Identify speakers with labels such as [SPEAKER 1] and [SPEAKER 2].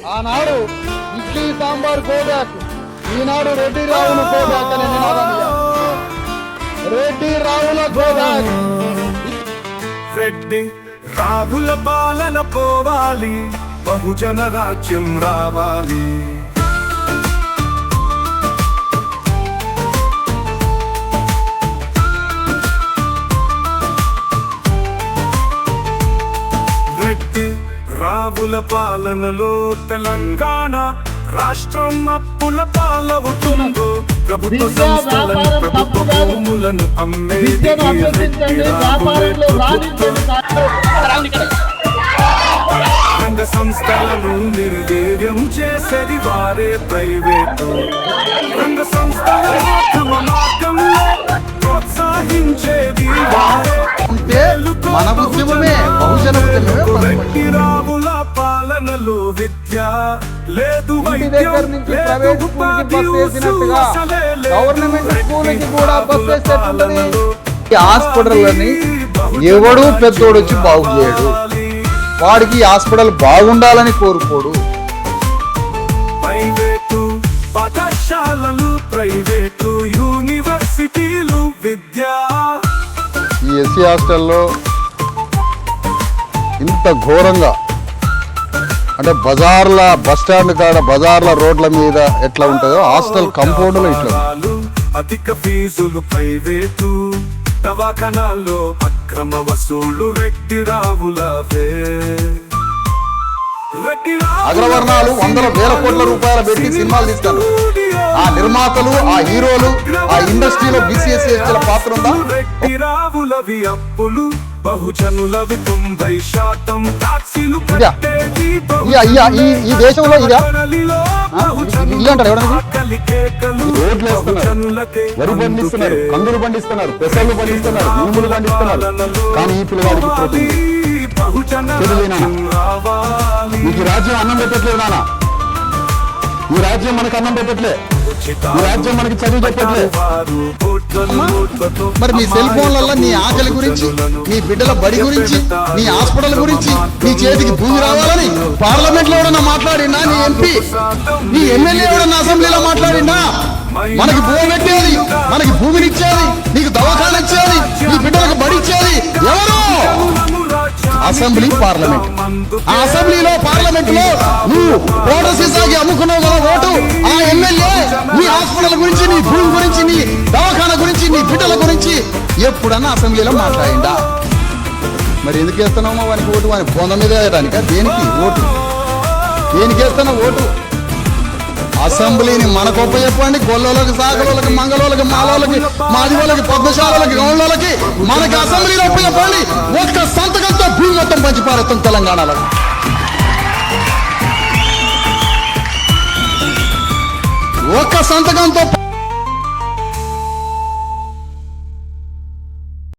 [SPEAKER 1] ఆనాడు ఇడ్లీ సాంబార్ గోబ్యాక్, ఈనాడు రెడ్డి రావులు గోబ్యాక్ అనే నినాదాన్ని రెడ్డి రావుల గోబ్యాక్.
[SPEAKER 2] రెడ్డి రావుల పాలన పోవాలి, బహుజన రాజ్యం రావాలి. రెడ్డి రావుల పాలనలో తెలంగాణ రాష్ట్రం అప్పుల పాలవుతుందో, ప్రభుత్వ సంస్థలను ప్రభుత్వ భూములను అమ్మేది రంగ సంస్థలను నిర్వీర్యం చేసేది వారే ప్రైవేటు. రంగ సంస్థల మార్గంలో ప్రోత్సహించేది వారే.
[SPEAKER 1] మన ఉద్యమమే బహుజన ఉద్యమమే.
[SPEAKER 2] రెడ్డి రావుల పాలనలో విద్య లేదు,
[SPEAKER 1] ప్రైవేట్ స్కూల్ కి బస్ వేసినట్టుగా గవర్నమెంట్ స్కూల్ కి కూడా బస్ వేసేటట్టు హాస్పిటల్ని ఎవడు పెద్దోడు వచ్చి బాగు చేయడు, వాడికి హాస్పిటల్ బాగుండాలని కోరుకోడు.
[SPEAKER 2] ప్రైవేటు పాఠశాలలు, ప్రైవేటు యూనివర్సిటీలు విద్య.
[SPEAKER 1] ఈ ఎస్సీ హాస్టల్లో ఇంత ఘోరంగా అంటే బజార్ల బస్టాండ్ కాడ బజార్ల రోడ్ల మీద ఎట్లా ఉంటుందో హాస్టల్ కంపౌండ్ లో ఇట్లా
[SPEAKER 2] అధిక ఫీజులు, ప్రైవేటు దవాఖానాల్లో అక్రమ వసూళ్లు. రెడ్డి రావులవే.
[SPEAKER 1] అగ్రవర్ణాలు వందల వేల కోట్ల రూపాయలు పెట్టి సినిమాలు తీస్తారు. ఆ నిర్మాతలు, ఆ హీరోలు, ఆ ఇండస్ట్రీలో బీసీఎస్సీ ఎస్టీల పాత్ర ఉందా?
[SPEAKER 2] రెడ్డి రావులవి అప్పులు, బహుజనులవి 90% టాక్సీలు కట్టేది.
[SPEAKER 1] ఈ దేశంలో ఇదా ఇల్లు అంటారు ఎవరైనా? రోడ్లు వేస్తున్నారు, వరి పండిస్తున్నారు, కందులు పండిస్తున్నారు, పెసర్లు పండిస్తున్నారు, భూములు పండిస్తున్నారు. కానీ ఈ పిల్లవాడికి మీకు రాజ్యం అన్నం పెట్టట్లేదు నాన్న, ఈ రాజ్యం మనకు అన్నం పెట్టట్లే, ఈ రాజ్యం మనకి చదువు చెప్పట్లే. మరి నీ సెల్ ఫోన్లలో నీ ఆకలి గురించి, నీ బిడ్డల బడి గురించి, నీ హాస్పిటల్ గురించి, నీ చేతికి భూమి రావాలని పార్లమెంట్ లో ఎవడన్నా మాట్లాడిందా? నీ ఎంపీ, నీ ఎమ్మెల్యే ఎవడన్నా అసెంబ్లీలో మాట్లాడిందా? మనకి భూమి పెట్టేది, మనకి భూమినిచ్చేది, నీకు దవాఖాన ఇచ్చేది, నీ బిడ్డలకు బడి ఇచ్చేది ఎవరు? Assembly, parliament. ఆ అసెంబ్లీలో పార్లమెంట్ లో నువ్వు ఓటర్ సీసాకి అమ్ముకున్నావు కదా ఓటు, ఆ ఎమ్మెల్యే నీ హాస్పిటల్ గురించి, నీ భూమి గురించి, నీ దవాఖాన గురించి, నీ బిడ్డల గురించి ఎప్పుడన్నా అసెంబ్లీలో మాట్లాడిందా? మరి ఎందుకు వేస్తున్నామో వానికి ఓటు? వాని బొంద మీద వేయడానిక? దేనికి ఓటు? దేనికి వేస్తున్నావు ఓటు? అసెంబ్లీని మనకు ఉపయోగపండి, గొల్లలకి, సాగలోళ్ళకి, మంగళోళ్ళకి, మాలోళ్ళకి, మాదిగోళ్ళకి, పద్మశాలకి, గౌళ్ళకి మనకి అసెంబ్లీలో ఉపయోగపండి. ఒక్క సంతకంతో భూమి మొత్తం పంచిపారేస్తాం తెలంగాణలో. ఒక్క సంతకంతో